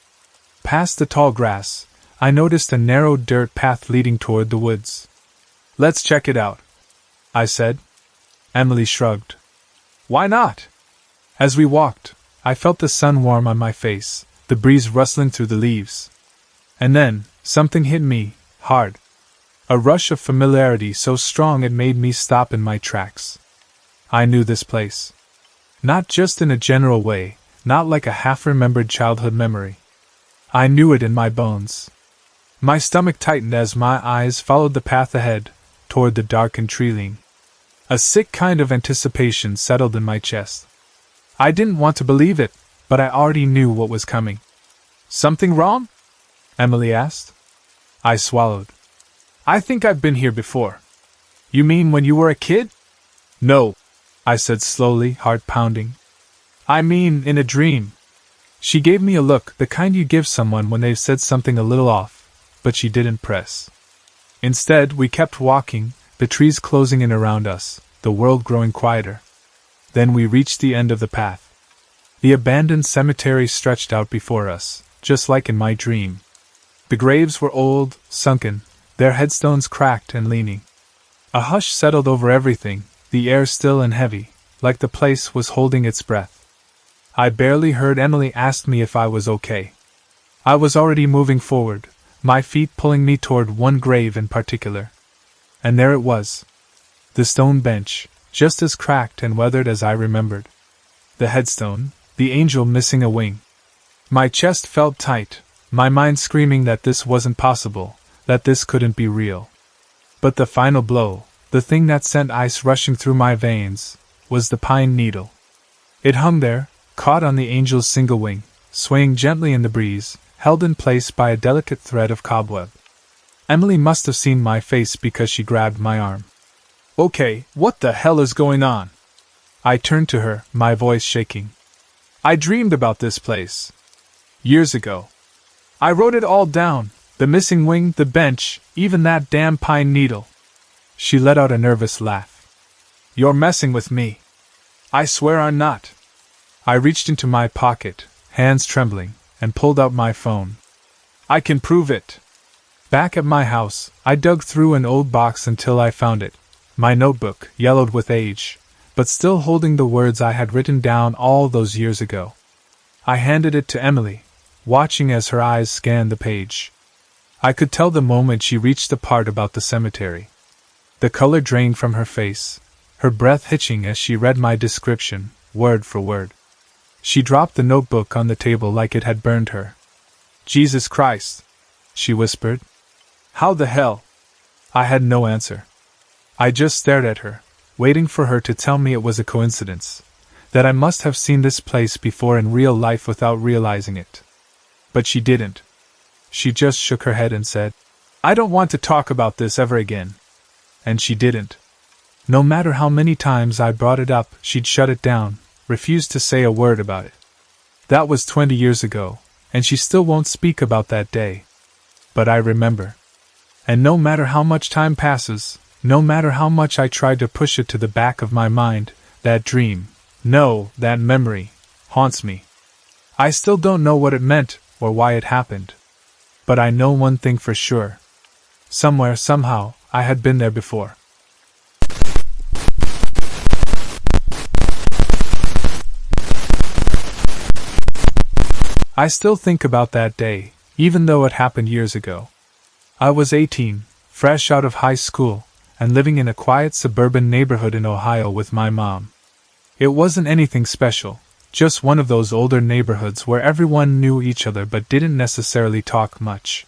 Past the tall grass, I noticed a narrow dirt path leading toward the woods. "Let's check it out," I said. Emily shrugged. "Why not?" As we walked, I felt the sun warm on my face, the breeze rustling through the leaves. And then, something hit me, hard. A rush of familiarity so strong it made me stop in my tracks. I knew this place. Not just in a general way, not like a half-remembered childhood memory. I knew it in my bones. My stomach tightened as my eyes followed the path ahead, toward the darkened tree-line. A sick kind of anticipation settled in my chest. I didn't want to believe it, but I already knew what was coming. "Something wrong?" Emily asked. I swallowed. "I think I've been here before." "You mean when you were a kid?" "No," I said slowly, heart pounding. "I mean in a dream." She gave me a look, the kind you give someone when they've said something a little off, but she didn't press. Instead, we kept walking, the trees closing in around us, the world growing quieter. Then we reached the end of the path. The abandoned cemetery stretched out before us, just like in my dream. The graves were old, sunken, their headstones cracked and leaning. A hush settled over everything, the air still and heavy, like the place was holding its breath. I barely heard Emily ask me if I was okay. I was already moving forward, my feet pulling me toward one grave in particular. And there it was. The stone bench, just as cracked and weathered as I remembered. The headstone, the angel missing a wing. My chest felt tight, my mind screaming that this wasn't possible, that this couldn't be real. But the final blow, the thing that sent ice rushing through my veins, was the pine needle. It hung there, caught on the angel's single wing, swaying gently in the breeze, held in place by a delicate thread of cobweb. Emily must have seen my face because she grabbed my arm. "Okay, what the hell is going on?" I turned to her, my voice shaking. "I dreamed about this place. Years ago. I wrote it all down, the missing wing, the bench, even that damn pine needle." She let out a nervous laugh. "You're messing with me. I swear I'm not." I reached into my pocket, hands trembling, and pulled out my phone. "I can prove it." Back at my house, I dug through an old box until I found it, my notebook, yellowed with age, but still holding the words I had written down all those years ago. I handed it to Emily, watching as her eyes scanned the page. I could tell the moment she reached the part about the cemetery. The color drained from her face, her breath hitching as she read my description, word for word. She dropped the notebook on the table like it had burned her. "Jesus Christ," she whispered. "How the hell?" I had no answer. I just stared at her, waiting for her to tell me it was a coincidence, that I must have seen this place before in real life without realizing it. But she didn't. She just shook her head and said, "I don't want to talk about this ever again." And she didn't. No matter how many times I brought it up, she'd shut it down, refused to say a word about it. That was 20 years ago, and she still won't speak about that day. But I remember. And no matter how much time passes, no matter how much I try to push it to the back of my mind, that dream, no, that memory, haunts me. I still don't know what it meant or why it happened. But I know one thing for sure. Somewhere, somehow, I had been there before. I still think about that day, even though it happened years ago. I was 18, fresh out of high school, and living in a quiet suburban neighborhood in Ohio with my mom. It wasn't anything special, just one of those older neighborhoods where everyone knew each other but didn't necessarily talk much.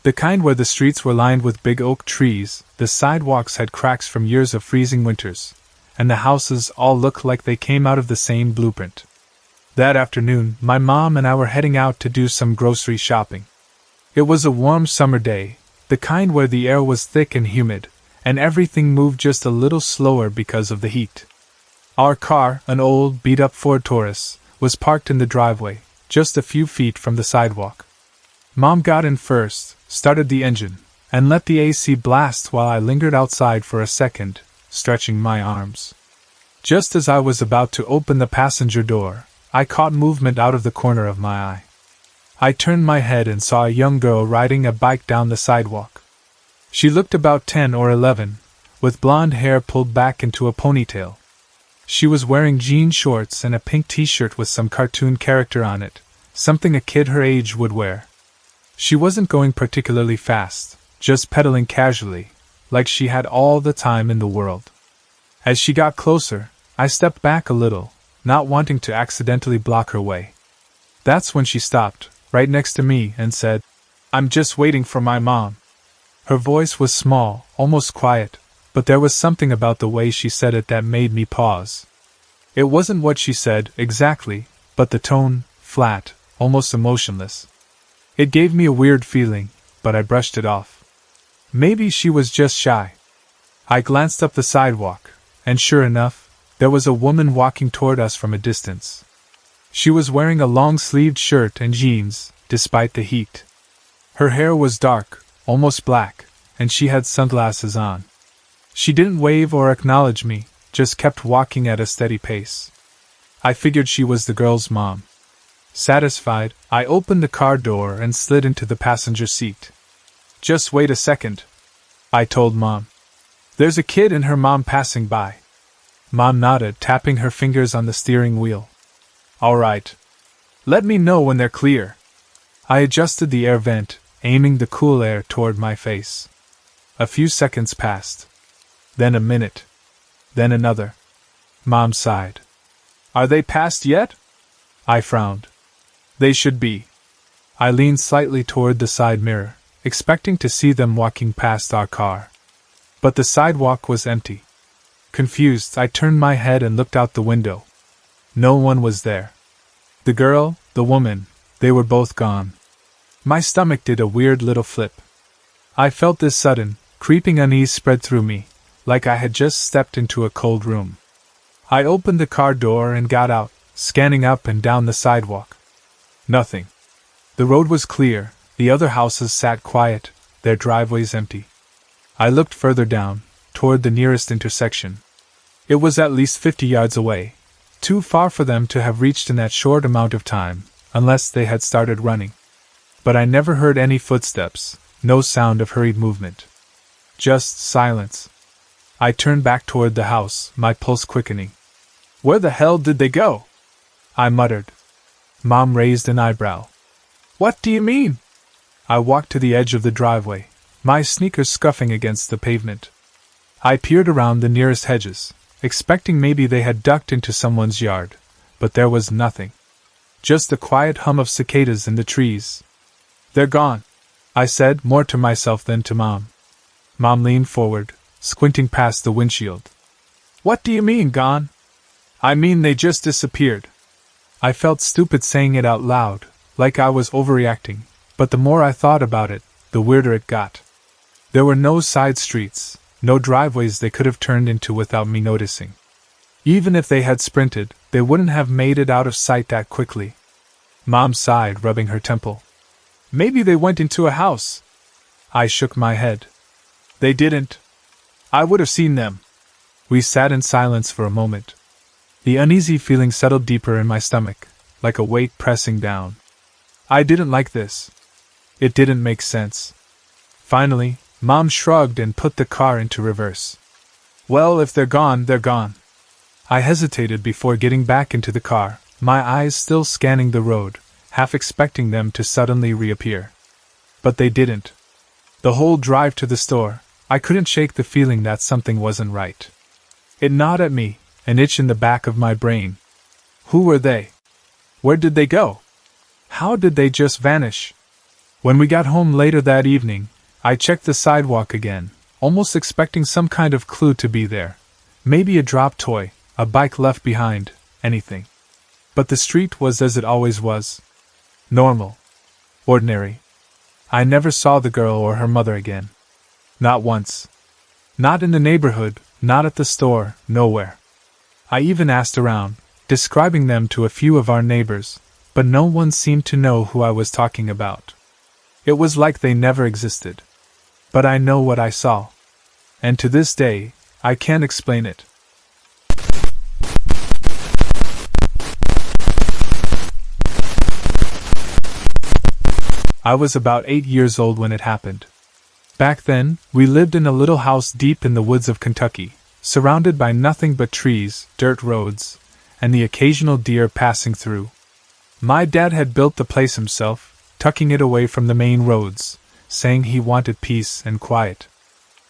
The kind where the streets were lined with big oak trees, the sidewalks had cracks from years of freezing winters, and the houses all looked like they came out of the same blueprint. That afternoon, my mom and I were heading out to do some grocery shopping. It was a warm summer day, the kind where the air was thick and humid, and everything moved just a little slower because of the heat. Our car, an old, beat-up Ford Taurus, was parked in the driveway, just a few feet from the sidewalk. Mom got in first, started the engine, and let the AC blast while I lingered outside for a second, stretching my arms. Just as I was about to open the passenger door, I caught movement out of the corner of my eye. I turned my head and saw a young girl riding a bike down the sidewalk. She looked about 10 or 11, with blonde hair pulled back into a ponytail. She was wearing jean shorts and a pink t-shirt with some cartoon character on it, something a kid her age would wear. She wasn't going particularly fast, just pedaling casually, like she had all the time in the world. As she got closer, I stepped back a little, not wanting to accidentally block her way. That's when she stopped, right next to me, and said, "I'm just waiting for my mom." Her voice was small, almost quiet, but there was something about the way she said it that made me pause. It wasn't what she said, exactly, but the tone, flat, almost emotionless. It gave me a weird feeling, but I brushed it off. Maybe she was just shy. I glanced up the sidewalk, and sure enough, there was a woman walking toward us from a distance. She was wearing a long-sleeved shirt and jeans, despite the heat. Her hair was dark, almost black, and she had sunglasses on. She didn't wave or acknowledge me, just kept walking at a steady pace. I figured she was the girl's mom. Satisfied, I opened the car door and slid into the passenger seat. "Just wait a second," I told Mom. "There's a kid and her mom passing by." Mom nodded, tapping her fingers on the steering wheel. "All right. Let me know when they're clear." I adjusted the air vent, aiming the cool air toward my face. A few seconds passed. Then a minute. Then another. Mom sighed. "Are they past yet?" I frowned. They should be. I leaned slightly toward the side mirror, expecting to see them walking past our car. But the sidewalk was empty. Confused, I turned my head and looked out the window. No one was there. The girl, the woman, they were both gone. My stomach did a weird little flip. I felt this sudden, creeping unease spread through me, like I had just stepped into a cold room. I opened the car door and got out, scanning up and down the sidewalk. Nothing. The road was clear, the other houses sat quiet, their driveways empty. I looked further down, toward the nearest intersection. It was at least 50 yards away, too far for them to have reached in that short amount of time, unless they had started running. But I never heard any footsteps, no sound of hurried movement. Just silence. I turned back toward the house, my pulse quickening. Where the hell did they go? I muttered. Mom raised an eyebrow. What do you mean? I walked to the edge of the driveway, my sneakers scuffing against the pavement. I peered around the nearest hedges, expecting maybe they had ducked into someone's yard, but there was nothing. Just the quiet hum of cicadas in the trees. They're gone, I said, more to myself than to Mom. Mom leaned forward, squinting past the windshield. What do you mean, gone? I mean they just disappeared. I felt stupid saying it out loud, like I was overreacting, but the more I thought about it, the weirder it got. There were no side streets, no driveways they could have turned into without me noticing. Even if they had sprinted, they wouldn't have made it out of sight that quickly. Mom sighed, rubbing her temple. Maybe they went into a house. I shook my head. They didn't. I would have seen them. We sat in silence for a moment. The uneasy feeling settled deeper in my stomach, like a weight pressing down. I didn't like this. It didn't make sense. Finally, Mom shrugged and put the car into reverse. Well, if they're gone, they're gone. I hesitated before getting back into the car, my eyes still scanning the road, half expecting them to suddenly reappear. But they didn't. The whole drive to the store, I couldn't shake the feeling that something wasn't right. It gnawed at me, an itch in the back of my brain. Who were they? Where did they go? How did they just vanish? When we got home later that evening, I checked the sidewalk again, almost expecting some kind of clue to be there. Maybe a dropped toy, a bike left behind, anything. But the street was as it always was. Normal. Ordinary. I never saw the girl or her mother again. Not once. Not in the neighborhood, not at the store, nowhere. I even asked around, describing them to a few of our neighbors, but no one seemed to know who I was talking about. It was like they never existed. But I know what I saw. And to this day, I can't explain it. I was about 8 years old when it happened. Back then, we lived in a little house deep in the woods of Kentucky, surrounded by nothing but trees, dirt roads, and the occasional deer passing through. My dad had built the place himself, tucking it away from the main roads, saying he wanted peace and quiet.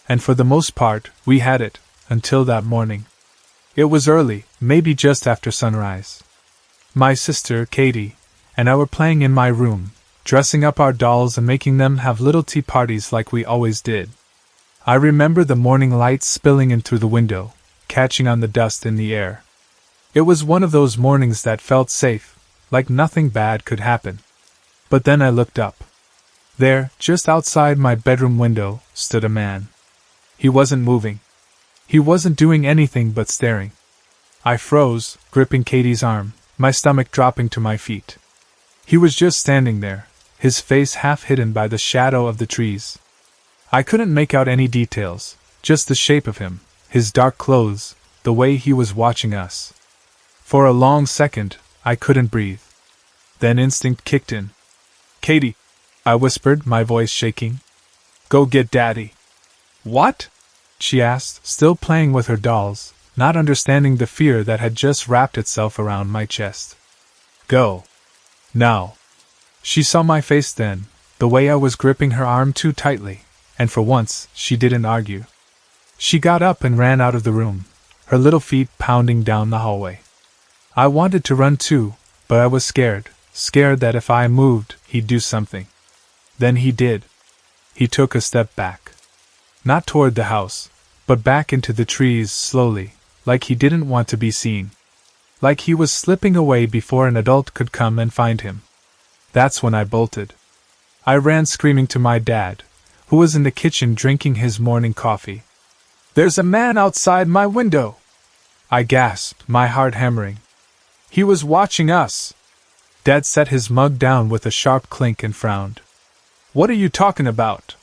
And for the most part, we had it, until that morning. It was early, maybe just after sunrise. My sister, Katie, and I were playing in my room, dressing up our dolls and making them have little tea parties like we always did. I remember the morning light spilling in through the window, catching on the dust in the air. It was one of those mornings that felt safe, like nothing bad could happen. But then I looked up. There, just outside my bedroom window, stood a man. He wasn't moving. He wasn't doing anything but staring. I froze, gripping Katie's arm, my stomach dropping to my feet. He was just standing there, his face half hidden by the shadow of the trees. I couldn't make out any details, just the shape of him, his dark clothes, the way he was watching us. For a long second, I couldn't breathe. Then instinct kicked in. Katie, I whispered, my voice shaking. Go get Daddy. What? She asked, still playing with her dolls, not understanding the fear that had just wrapped itself around my chest. Go. Now. She saw my face then, the way I was gripping her arm too tightly, and for once, she didn't argue. She got up and ran out of the room, her little feet pounding down the hallway. I wanted to run too, but I was scared that if I moved, he'd do something. Then he did. He took a step back. Not toward the house, but back into the trees slowly, like he didn't want to be seen. Like he was slipping away before an adult could come and find him. That's when I bolted. I ran screaming to my dad, who was in the kitchen drinking his morning coffee. "There's a man outside my window!" I gasped, my heart hammering. He was watching us! Dad set his mug down with a sharp clink and frowned. "What are you talking about?"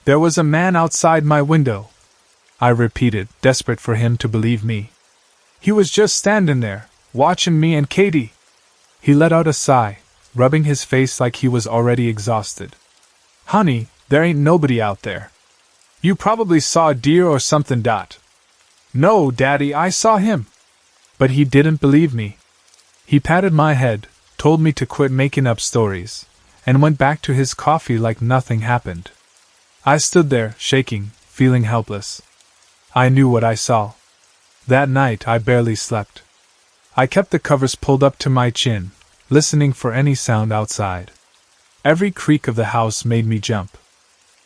"There was a man outside my window," I repeated, desperate for him to believe me. "He was just standing there, watching me and Katie." He let out a sigh, rubbing his face like he was already exhausted. "Honey, there ain't nobody out there. You probably saw a deer or something. "No, Daddy, I saw him." But he didn't believe me. He patted my head, told me to quit making up stories, and went back to his coffee like nothing happened. I stood there, shaking, feeling helpless. I knew what I saw. That night I barely slept. I kept the covers pulled up to my chin, listening for any sound outside. Every creak of the house made me jump.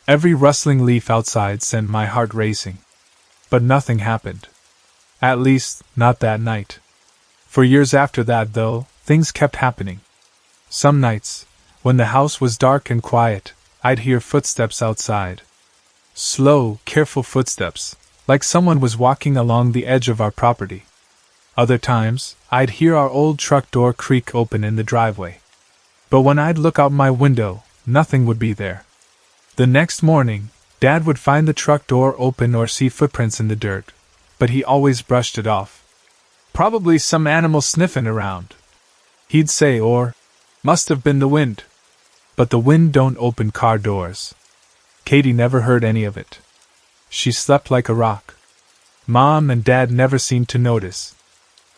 Every rustling leaf outside sent my heart racing. But nothing happened. At least, not that night. For years after that, though, things kept happening. Some nights, when the house was dark and quiet, I'd hear footsteps outside. Slow, careful footsteps, like someone was walking along the edge of our property. Other times, I'd hear our old truck door creak open in the driveway. But when I'd look out my window, nothing would be there. The next morning, Dad would find the truck door open or see footprints in the dirt, but he always brushed it off. "Probably some animal sniffing around," he'd say, or, "Must have been the wind." But the wind don't open car doors. Katie never heard any of it. She slept like a rock. Mom and Dad never seemed to notice.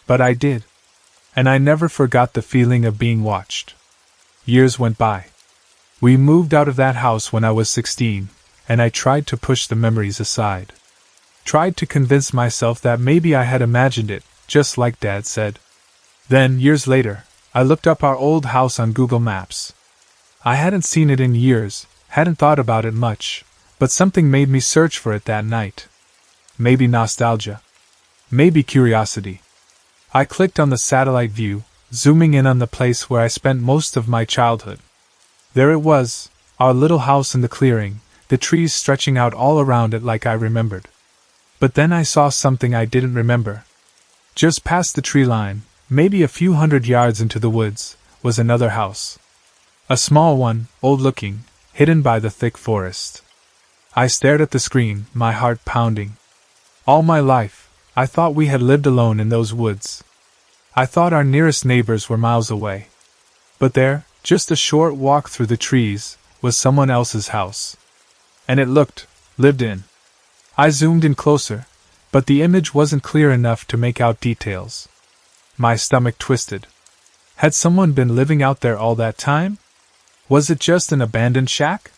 But I did. And I never forgot the feeling of being watched. Years went by. We moved out of that house when I was 16, and I tried to push the memories aside. Tried to convince myself that maybe I had imagined it, just like Dad said. Then, years later, I looked up our old house on Google Maps. I hadn't seen it in years, hadn't thought about it much, but something made me search for it that night. Maybe nostalgia. Maybe curiosity. I clicked on the satellite view, zooming in on the place where I spent most of my childhood. There it was, our little house in the clearing, the trees stretching out all around it like I remembered. But then I saw something I didn't remember. Just past the tree line, maybe a few hundred yards into the woods, was another house. A small one, old-looking, hidden by the thick forest. I stared at the screen, my heart pounding. All my life, I thought we had lived alone in those woods. I thought our nearest neighbors were miles away. But there, just a short walk through the trees, was someone else's house. And it looked lived in. I zoomed in closer, but the image wasn't clear enough to make out details. My stomach twisted. Had someone been living out there all that time? Was it just an abandoned shack?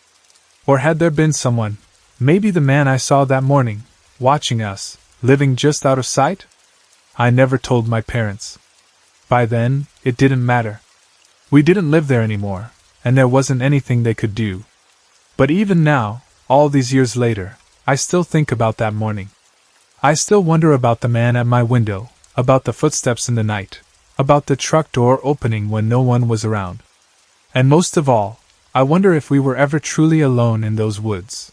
Or had there been someone, maybe the man I saw that morning, watching us, living just out of sight? I never told my parents. By then, it didn't matter. We didn't live there anymore, and there wasn't anything they could do. But even now, all these years later, I still think about that morning. I still wonder about the man at my window, about the footsteps in the night, about the truck door opening when no one was around. And most of all, I wonder if we were ever truly alone in those woods.